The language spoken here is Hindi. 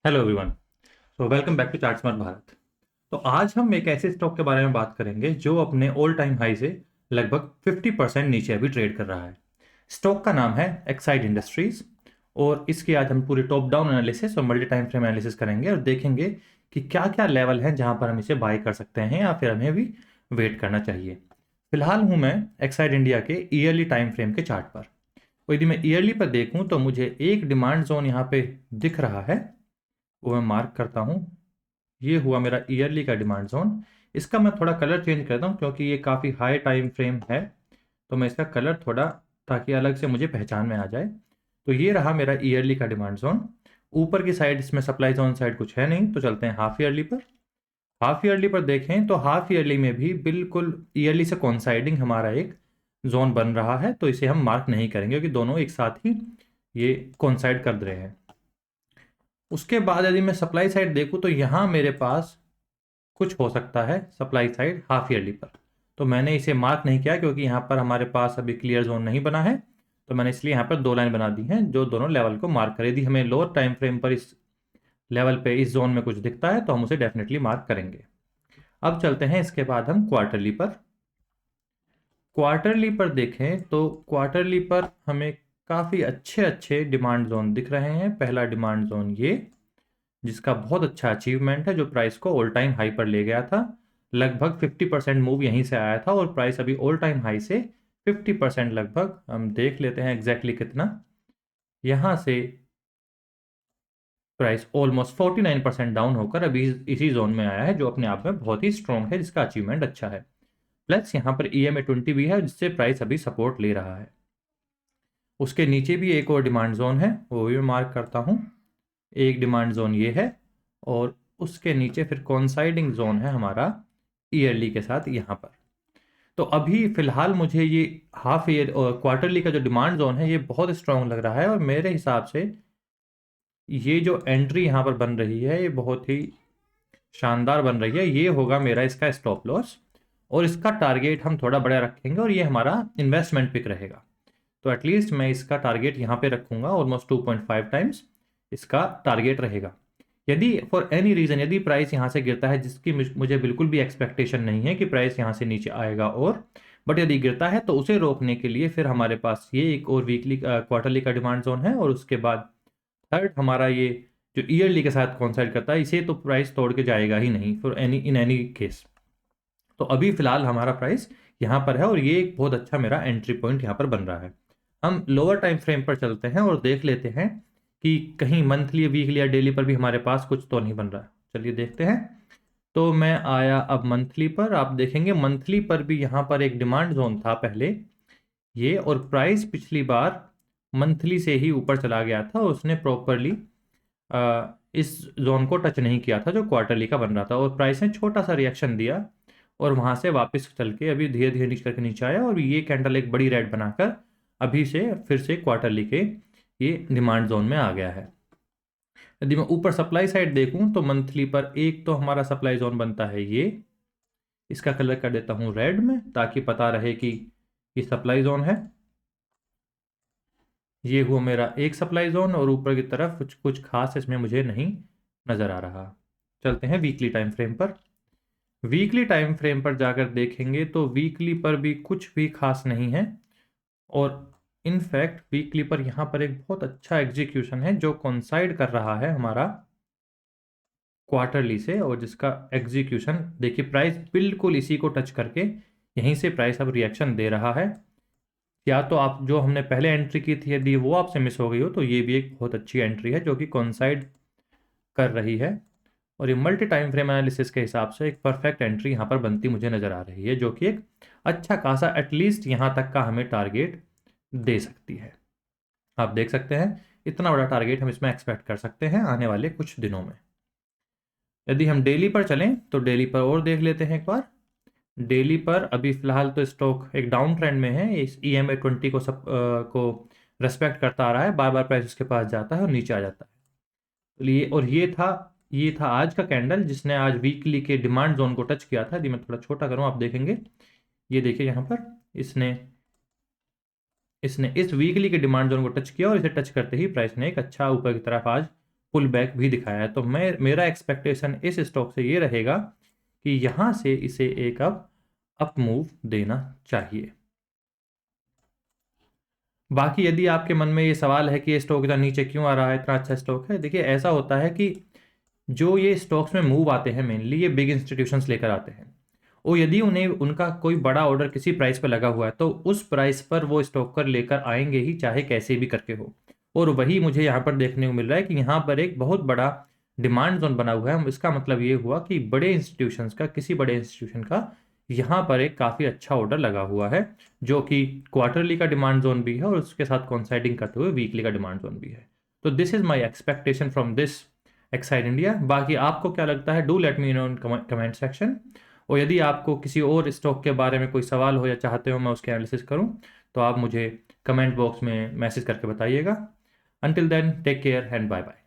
Hello everyone. Welcome back to chart smart Bharat. तो आज हम एक ऐसे स्टॉक के बारे में बात करेंगे जो अपने ऑल टाइम हाई से लगभग 50% नीचे अभी ट्रेड कर रहा है। स्टॉक का नाम है एक्साइड इंडस्ट्रीज और इसकी आज हम पूरी टॉप डाउन एनालिसिस और मल्टी टाइम फ्रेम एनालिसिस करेंगे और देखेंगे कि क्या क्या लेवल हैं जहां पर हम इसे बाय कर सकते हैं या फिर हमें भी वेट करना चाहिए। फिलहाल हूं मैं एक्साइड इंडिया के ईयरली टाइम फ्रेम के चार्ट पर। तो यदि मैं ईयरली पर देखूं तो मुझे एक डिमांड जोन यहाँ पे दिख रहा है, वो मैं मार्क करता हूँ। ये हुआ मेरा ईयरली का डिमांड जोन। इसका मैं थोड़ा कलर चेंज करता हूँ क्योंकि ये काफ़ी हाई टाइम फ्रेम है, तो मैं इसका कलर थोड़ा, ताकि अलग से मुझे पहचान में आ जाए। तो ये रहा मेरा ईयरली का डिमांड जोन। ऊपर की साइड इसमें सप्लाई जोन साइड कुछ है नहीं, तो चलते हैं हाफ ईयरली पर। हाफ ईयरली पर देखें तो हाफ ईयरली में भी बिल्कुल ईयरली से कोइंसाइडिंग हमारा एक जोन बन रहा है, तो इसे हम मार्क नहीं करेंगे क्योंकि दोनों एक साथ ही ये कोइंसाइड कर रहे हैं। उसके बाद यदि मैं सप्लाई साइड देखूं तो यहाँ मेरे पास कुछ हो सकता है सप्लाई साइड हाफ ईयरली पर। तो मैंने इसे मार्क नहीं किया क्योंकि यहाँ पर हमारे पास अभी क्लियर जोन नहीं बना है, तो मैंने इसलिए यहाँ पर दो लाइन बना दी हैं जो दोनों लेवल को मार्क करे। यदि हमें लोअर टाइम फ्रेम पर इस लेवल पे इस जोन में कुछ दिखता है तो हम उसे डेफिनेटली मार्क करेंगे। अब चलते हैं इसके बाद हम क्वार्टरली पर। क्वार्टरली पर देखें तो क्वार्टरली पर हमें काफ़ी अच्छे अच्छे डिमांड जोन दिख रहे हैं। पहला डिमांड जोन ये, जिसका बहुत अच्छा अचीवमेंट है, जो प्राइस को ऑल टाइम हाई पर ले गया था। लगभग 50% मूव यहीं से आया था और प्राइस अभी ऑल टाइम हाई से 50% लगभग, हम देख लेते हैं एग्जैक्टली कितना। यहाँ से प्राइस ऑलमोस्ट 49% डाउन होकर अभी इसी जोन में आया है, जो अपने आप में बहुत ही स्ट्रॉन्ग है, जिसका अचीवमेंट अच्छा है। प्लस यहाँ पर EMA20 भी है जिससे प्राइस अभी सपोर्ट ले रहा है। उसके नीचे भी एक और डिमांड जोन है, वो भी मैं मार्क करता हूँ। एक डिमांड जोन ये है और उसके नीचे फिर कॉन्साइडिंग जोन है हमारा ईयरली के साथ यहाँ पर। तो अभी फिलहाल मुझे ये हाफ ईयर और क्वार्टरली का जो डिमांड जोन है ये बहुत स्ट्रांग लग रहा है और मेरे हिसाब से ये जो एंट्री यहाँ पर बन रही है ये बहुत ही शानदार बन रही है। ये होगा मेरा इसका स्टॉप लॉस और इसका टारगेट हम थोड़ा बड़ा रखेंगे और ये हमारा इन्वेस्टमेंट पिक रहेगा। तो एटलीस्ट मैं इसका टारगेट यहाँ पे रखूंगा, ऑलमोस्ट 2.5 टाइम्स इसका टारगेट रहेगा। यदि फॉर एनी रीज़न यदि प्राइस यहाँ से गिरता है, जिसकी मुझे बिल्कुल भी एक्सपेक्टेशन नहीं है कि प्राइस यहाँ से नीचे आएगा, और बट यदि गिरता है तो उसे रोकने के लिए फिर हमारे पास ये एक और वीकली क्वार्टरली का डिमांड जोन है और उसके बाद थर्ड हमारा ये जो ईयरली के साथ कॉन्साइड करता है, इसे तो प्राइस तोड़ के जाएगा ही नहीं for any in any case. तो अभी फिलहाल हमारा प्राइस यहाँ पर है और ये एक बहुत अच्छा मेरा एंट्री पॉइंट यहाँ पर बन रहा है। हम लोअर टाइम फ्रेम पर चलते हैं और देख लेते हैं कि कहीं मंथली वीकली या डेली पर भी हमारे पास कुछ तो नहीं बन रहा है। चलिए देखते हैं। तो मैं आया अब मंथली पर। आप देखेंगे मंथली पर भी यहाँ पर एक डिमांड जोन था पहले ये, और प्राइस पिछली बार मंथली से ही ऊपर चला गया था और उसने प्रॉपरली इस जोन को टच नहीं किया था जो क्वार्टरली का बन रहा था, और प्राइस ने छोटा सा रिएक्शन दिया और वहां से वापस चल के अभी धीरे धीरे नीचे करके नीचे आया और ये कैंडल एक बड़ी रेड बनाकर अभी से फिर से क्वार्टरली के ये डिमांड जोन में आ गया है। यदि मैं ऊपर सप्लाई साइड देखूं तो मंथली पर एक तो हमारा सप्लाई जोन बनता है ये, इसका कलर कर देता हूं रेड में ताकि पता रहे कि ये सप्लाई जोन है। ये हुआ मेरा एक सप्लाई जोन और ऊपर की तरफ कुछ कुछ खास इसमें मुझे नहीं नज़र आ रहा। चलते हैं वीकली टाइम फ्रेम पर। वीकली टाइम फ्रेम पर जाकर देखेंगे तो वीकली पर भी कुछ भी खास नहीं है, और इनफैक्ट वीकली पर यहाँ पर एक बहुत अच्छा एग्जीक्यूशन है जो कोइंसाइड कर रहा है हमारा क्वार्टरली से, और जिसका एग्जीक्यूशन देखिए प्राइस बिल्कुल इसी को टच करके यहीं से प्राइस अब रिएक्शन दे रहा है। या तो आप जो हमने पहले एंट्री की थी यदि वो आपसे मिस हो गई हो तो ये भी एक बहुत अच्छी एंट्री है जो कि कोइंसाइड कर रही है, और ये मल्टी टाइम फ्रेम एनालिसिस के हिसाब से एक परफेक्ट एंट्री यहाँ पर बनती मुझे नज़र आ रही है, जो कि एक अच्छा खासा एटलीस्ट यहाँ तक का हमें टारगेट दे सकती है। आप देख सकते हैं इतना बड़ा टारगेट हम इसमें एक्सपेक्ट कर सकते हैं आने वाले कुछ दिनों में। यदि हम डेली पर चलें तो डेली पर और देख लेते हैं एक बार। डेली पर अभी फिलहाल तो स्टॉक एक डाउन ट्रेंड में है। इस EMA20 को रेस्पेक्ट करता आ रहा है, बार बार प्राइस उसके पास जाता है और नीचे आ जाता है। तो ये था आज का कैंडल जिसने आज वीकली के डिमांड जोन को टच किया था। यदि मैं थोड़ा छोटा करूं आप देखेंगे, ये देखिए यहाँ पर इसने इसने इस वीकली के डिमांड जोन को टच किया और इसे टच करते ही प्राइस ने एक अच्छा ऊपर की तरफ आज पुल बैक भी दिखाया है। तो मेरा एक्सपेक्टेशन इस स्टॉक से ये रहेगा कि यहाँ से इसे एक अप मूव देना चाहिए। बाकी यदि आपके मन में ये सवाल है कि ये स्टॉक इतना नीचे क्यों आ रहा है, इतना अच्छा स्टॉक है, देखिए ऐसा होता है कि जो ये स्टॉक्स में मूव आते हैं मेनली ये बिग इंस्टीट्यूशंस लेकर आते हैं, और यदि उन्हें उनका कोई बड़ा ऑर्डर किसी प्राइस पर लगा हुआ है तो उस प्राइस पर वो स्टॉक कर लेकर आएंगे ही, चाहे कैसे भी करके हो। और वही मुझे यहाँ पर देखने को मिल रहा है कि यहाँ पर एक बहुत बड़ा डिमांड जोन बना हुआ है। इसका मतलब ये हुआ कि बड़े इंस्टीट्यूशंस का, किसी बड़े इंस्टीट्यूशन का यहाँ पर एक काफ़ी अच्छा ऑर्डर लगा हुआ है, जो कि क्वार्टरली का डिमांड जोन भी है और उसके साथ कोइंसाइडिंग करते हुए वीकली का डिमांड जोन भी है। तो this is my expectation from this Exide India. बाकी आपको क्या लगता है, do let me know in comment section. और यदि आपको किसी और स्टॉक के बारे में कोई सवाल हो या चाहते हो मैं उसके एनालिसिस करूं, तो आप मुझे कमेंट बॉक्स में मैसेज करके बताइएगा। Until then, take care and bye bye.